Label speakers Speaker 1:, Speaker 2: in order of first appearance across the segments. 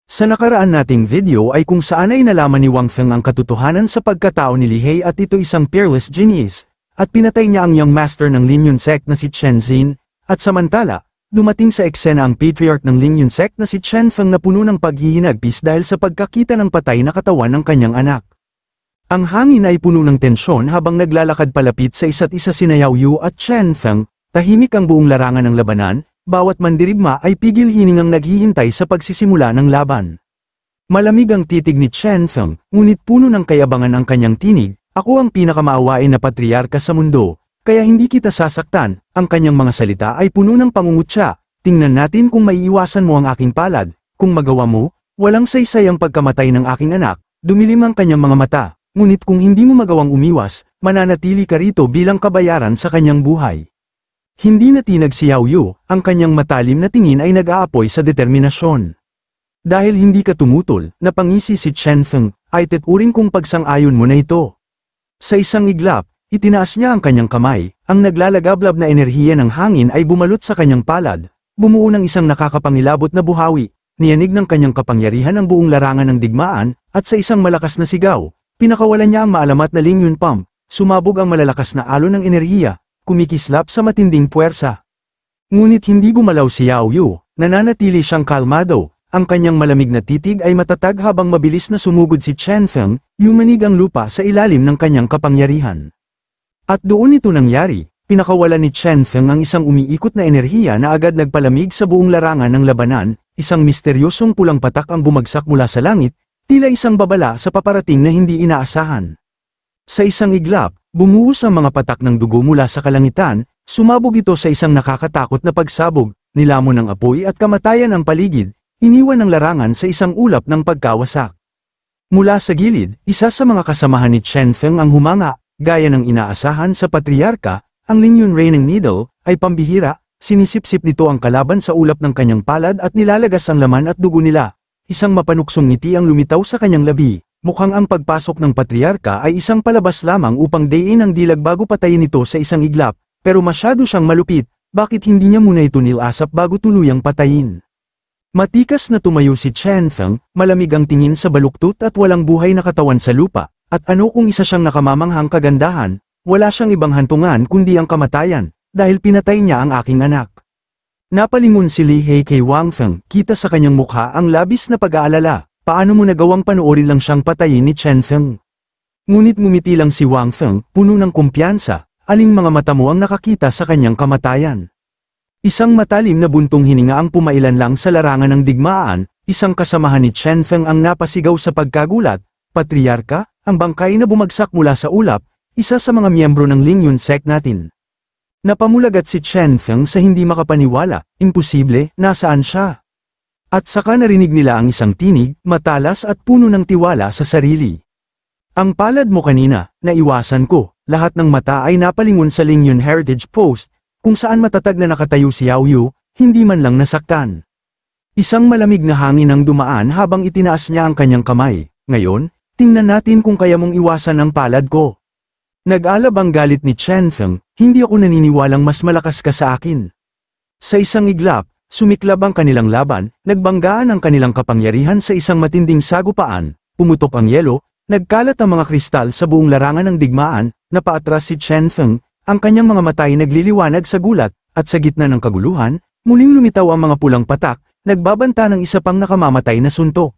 Speaker 1: Sa nakaraan nating video ay kung saan ay nalaman ni Wang Feng ang katotohanan sa pagkatao ni Li He at ito isang peerless genius, at pinatay niya ang young master ng Lingyun sect na si Chen Xin, at samantala, dumating sa eksena ang patriarch ng Lingyun sect na si Chen Feng na puno ng paghihinagpis dahil sa pagkakita ng patay na katawan ng kanyang anak. Ang hangin ay puno ng tensyon habang naglalakad palapit sa isa't isa sina Yao Yu at Chen Feng, tahimik ang buong larangan ng labanan. Bawat mandirigma ay pigil-hiningang naghihintay sa pagsisimula ng laban. Malamig ang titig ni Chen Feng, ngunit puno ng kayabangan ang kanyang tinig. Ako ang pinakamaawain na patriarka sa mundo, kaya hindi kita sasaktan. Ang kanyang mga salita ay puno ng pangungutya. Tingnan natin kung maiiwasan mo ang aking palad. Kung magawa mo, walang saysay ang pagkamatay ng aking anak. Dumilim ang kanyang mga mata. Ngunit kung hindi mo magawang umiwas, mananatili ka rito bilang kabayaran sa kanyang buhay. Hindi natinag si Yao Yu, ang kanyang matalim na tingin ay nag-aapoy sa determinasyon. Dahil hindi ka tumutol, napangisi si Chen Feng, ay teturing kung pagsang-ayon mo na ito. Sa isang iglap, itinaas niya ang kanyang kamay, ang naglalagablab na enerhiya ng hangin ay bumalot sa kanyang palad, bumuo ng isang nakakapangilabot na buhawi, niyanig ng kanyang kapangyarihan ang buong larangan ng digmaan, at sa isang malakas na sigaw, pinakawalan niya ang maalamat na Lingyun Pump, sumabog ang malalakas na alon ng enerhiya, kumikislap sa matinding puwersa. Ngunit hindi gumalaw si Yao Yu, nananatili siyang kalmado, ang kanyang malamig na titig ay matatag habang mabilis na sumugod si Chen Feng, yumanig ang lupa sa ilalim ng kanyang kapangyarihan. At doon ito nangyari, pinakawalan ni Chen Feng ang isang umiikot na enerhiya na agad nagpalamig sa buong larangan ng labanan, isang misteryosong pulang patak ang bumagsak mula sa langit, tila isang babala sa paparating na hindi inaasahan. Sa isang iglap, bumuhos ang mga patak ng dugo mula sa kalangitan, sumabog ito sa isang nakakatakot na pagsabog, nilamon ng apoy at kamatayan ang paligid, iniwan ang larangan sa isang ulap ng pagkawasak. Mula sa gilid, isa sa mga kasamahan ni Chen Feng ang humanga, gaya ng inaasahan sa patriarka, ang Lingyun Raining Needle, ay pambihira, sinisipsip nito ang kalaban sa ulap ng kanyang palad at nilalagas ang laman at dugo nila. Isang mapanuksong ngiti ang lumitaw sa kanyang labi. Mukhang ang pagpasok ng patriarka ay isang palabas lamang upang dayin ang dilag bago patayin ito sa isang iglap, pero masyado siyang malupit, bakit hindi niya muna ito nilasap bago tuluyang patayin? Matikas na tumayo si Chen Feng, malamig ang tingin sa baluktot at walang buhay na katawan sa lupa, at ano kung isa siyang nakamamanghang kagandahan, wala siyang ibang hantungan kundi ang kamatayan, dahil pinatay niya ang aking anak. Napalingon si Li He kay Wang Feng, kita sa kanyang mukha ang labis na pag-aalala. Paano mo nagawang panoorin lang siyang patayin ni Chen Feng? Ngunit ngumiti lang si Wang Feng, puno ng kumpiyansa, aling mga mata mo ang nakakita sa kanyang kamatayan. Isang matalim na buntong hininga ang pumailan lang sa larangan ng digmaan, isang kasamahan ni Chen Feng ang napasigaw sa pagkagulat, patriarka, ang bangkay na bumagsak mula sa ulap, isa sa mga miyembro ng Lingyun sect natin. Napamulagat si Chen Feng sa hindi makapaniwala, imposible, nasaan siya? At saka narinig nila ang isang tinig, matalas at puno ng tiwala sa sarili. Ang palad mo kanina, naiwasan ko, lahat ng mata ay napalingon sa Lingyun Heritage Post, kung saan matatag na nakatayo si Yao Yu, hindi man lang nasaktan. Isang malamig na hangin ang dumaan habang itinaas niya ang kanyang kamay. Ngayon, tingnan natin kung kaya mong iwasan ang palad ko. Nag-alab ang galit ni Chen Feng, hindi ako naniniwalang mas malakas ka sa akin. Sa isang iglap, sumiklab ang kanilang laban, nagbanggaan ang kanilang kapangyarihan sa isang matinding sagupaan, pumutok ang yelo, nagkalat ang mga kristal sa buong larangan ng digmaan, napaatras si Chen Feng, ang kanyang mga mata ay nagliliwanag sa gulat, at sa gitna ng kaguluhan, muling lumitaw ang mga pulang patak, nagbabanta ng isa pang nakamamatay na suntok.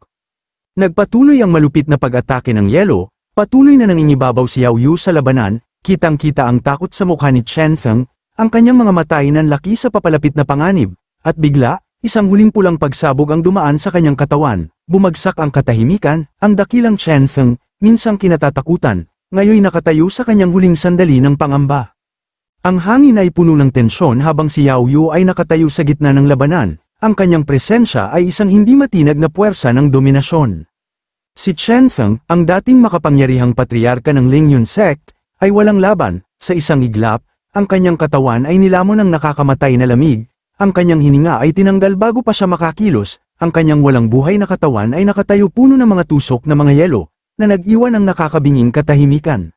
Speaker 1: Nagpatuloy ang malupit na pag-atake ng yelo, patuloy na nangingibabaw si Yao Yu sa labanan, kitang-kita ang takot sa mukha ni Chen Feng, ang kanyang mga mata ay nanlaki sa papalapit na panganib. At bigla, isang huling pulang pagsabog ang dumaan sa kanyang katawan, bumagsak ang katahimikan, ang dakilang Chen Feng, minsang kinatatakutan, ngayon nakatayo sa kanyang huling sandali ng pangamba. Ang hangin ay puno ng tensyon habang si Yao Yu ay nakatayo sa gitna ng labanan, ang kanyang presensya ay isang hindi matinag na puwersa ng dominasyon. Si Chen Feng, ang dating makapangyarihang patriarka ng Lingyun sect, ay walang laban, sa isang iglap, ang kanyang katawan ay nilamon ng nakakamatay na lamig. Ang kanyang hininga ay tinanggal bago pa siya makakilos, ang kanyang walang buhay na katawan ay nakatayo puno ng mga tusok na mga yelo, na nag-iwan ng nakakabinging katahimikan.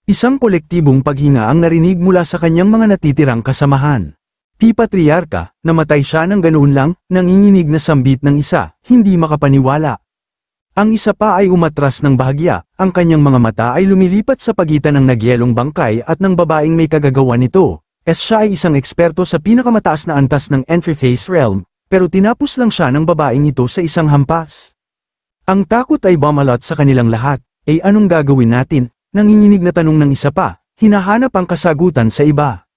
Speaker 1: Isang kolektibong paghinga ang narinig mula sa kanyang mga natitirang kasamahan. Ti Patriarka, namatay siya ng ganoon lang, nanginginig na sambit ng isa, hindi makapaniwala. Ang isa pa ay umatras ng bahagya, ang kanyang mga mata ay lumilipat sa pagitan ng nagyelong bangkay at ng babaeng may kagagawa nito. Siya ay isang eksperto sa pinakamataas na antas ng Entry-Phase Realm, pero tinapos lang siya ng babaeng ito sa isang hampas. Ang takot ay bumalot sa kanilang lahat. Anong gagawin natin? Nanginginig na tanong ng isa pa, hinahanap ang kasagutan sa iba.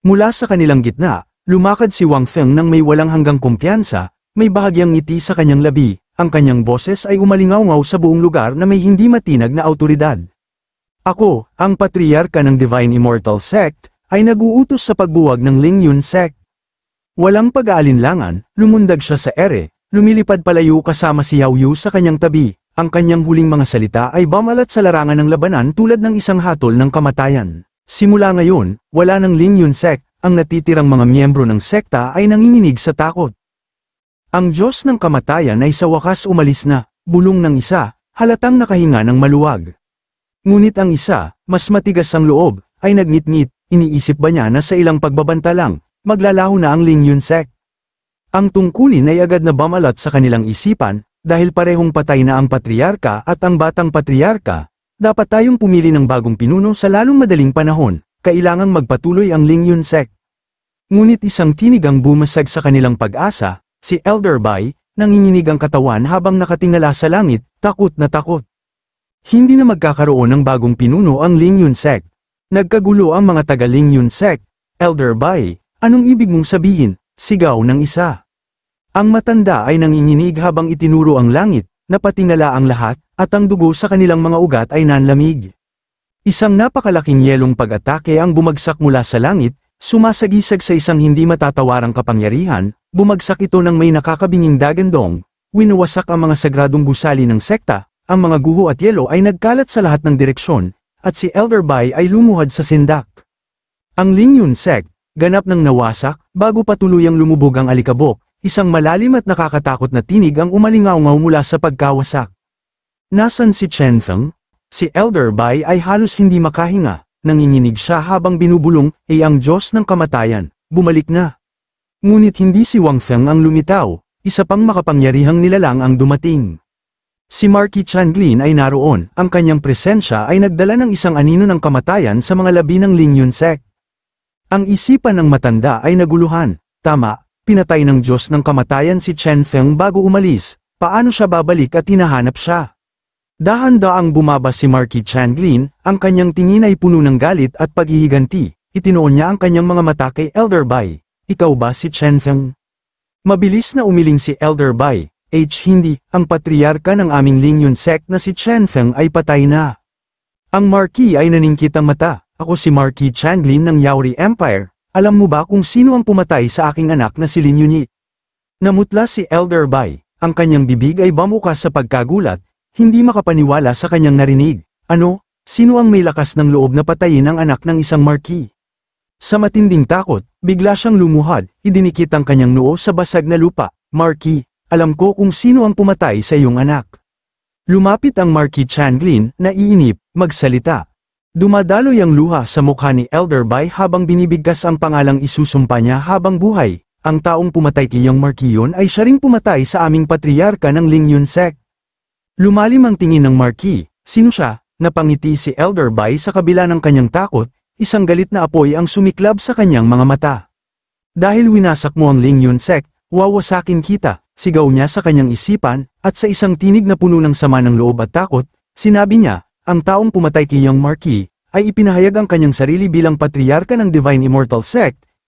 Speaker 1: Mula sa kanilang gitna, lumakad si Wang Feng nang may walang hanggang kumpiyansa, may bahagyang ngiti sa kanyang labi, ang kanyang boses ay umalingaw-ngaw sa buong lugar na may hindi matinag na awtoridad. Ako, ang patriarka ng Divine Immortal Sect, ay nag-uutos sa pagbuwag ng Lingyun Sect. Walang pag-aalinlangan, lumundag siya sa ere, lumilipad palayo kasama si Yao Yu sa kanyang tabi, ang kanyang huling mga salita ay bumalat sa larangan ng labanan tulad ng isang hatol ng kamatayan. Simula ngayon, wala ng Lingyun Sect, ang natitirang mga miyembro ng sekta ay nanginginig sa takot. Ang Diyos ng kamatayan ay sa wakas umalis na, bulong ng isa, halatang nakahinga ng maluwag. Ngunit ang isa, mas matigas ang loob, ay nagngit-ngit, iniisip ba niya na sa ilang pagbabanta lang, maglalaho na ang Lingyun Sect. Ang tungkulin ay agad na bumalat sa kanilang isipan, dahil parehong patay na ang patriarka at ang batang patriarka. Dapat tayong pumili ng bagong pinuno sa lalong madaling panahon, kailangang magpatuloy ang Lingyun Sect. Ngunit isang tinig ang bumasag sa kanilang pag-asa, si Elder Bai, nanginginig ang katawan habang nakatingala sa langit, takot na takot. Hindi na magkakaroon ng bagong pinuno ang Lingyun Sect. Nagkagulo ang mga taga Lingyun Sect. Elder Bai, anong ibig mong sabihin? Sigaw ng isa. Ang matanda ay nanginginig habang itinuro ang langit, napatingala ang lahat, at ang dugo sa kanilang mga ugat ay nanlamig. Isang napakalaking yelong pag-atake ang bumagsak mula sa langit, sumasagisag sa isang hindi matatawarang kapangyarihan, bumagsak ito ng may nakakabinging dagandong, winawasak ang mga sagradong gusali ng sekta, ang mga guho at yelo ay nagkalat sa lahat ng direksyon, at si Elder Bai ay lumuhad sa sindak. Ang Lingyun Sect, ganap ng nawasak, bago pa tuluyang lumubog ang alikabok, isang malalim at nakakatakot na tinig ang umalingaw-ngaw mula sa pagkawasak. Nasaan si Chen Feng? Si Elder Bai ay halos hindi makahinga, nanginginig siya habang binubulong, ang Diyos ng kamatayan, bumalik na. Ngunit hindi si Wang Feng ang lumitaw, isa pang makapangyarihang nilalang ang dumating. Si Marquis Changlin ay naroon, ang kanyang presensya ay nagdala ng isang anino ng kamatayan sa mga labi ng Lingyun Sect. Ang isipan ng matanda ay naguluhan, tama, pinatay ng Diyos ng kamatayan si Chen Feng bago umalis, paano siya babalik at hinahanap siya? Dahan-daang bumaba si Marquis Changlin, ang kanyang tingin ay puno ng galit at paghihiganti, itinoon niya ang kanyang mga mata kay Elder Bai, ikaw ba si Chen Feng? Mabilis na umiling si Elder Bai, hindi, ang patriarka ng aming Lingyun Sect na si Chen Feng ay patay na. Ang Marquis ay naningkit ang mata, ako si Marquis Changlin ng Yaori Empire, alam mo ba kung sino ang pumatay sa aking anak na si Lin Yunyi? Namutla si Elder Bai, ang kanyang bibig ay bamukas sa pagkagulat, hindi makapaniwala sa kanyang narinig. Ano? Sino ang may lakas ng loob na patayin ang anak ng isang Marquis? Sa matinding takot, bigla siyang lumuhad, idinikit ang kanyang noo sa basag na lupa. Marquis, alam ko kung sino ang pumatay sa iyong anak. Lumapit ang Marquis Changlin, naiinip, magsalita. Dumadaloy ang luha sa mukha ni Elder Bai habang binibigkas ang pangalang isusumpa niya habang buhay. Ang taong pumatay kay Yang Marquis yun ay siya ring pumatay sa aming patriarka ng Lingyun Sect. Lumalim ang tingin ng Marquis, sino siya? Napangiti si Elder Bai sa kabila ng kanyang takot, isang galit na apoy ang sumiklab sa kanyang mga mata. Dahil winasak mo ang Lingyun Sect, wawasakin kita, sigaw niya sa kanyang isipan, at sa isang tinig na puno ng sama ng loob at takot, sinabi niya, ang taong pumatay kay Yang Marquis, ay ipinahayag ang kanyang sarili bilang patriarka ng Divine Immortal Sect,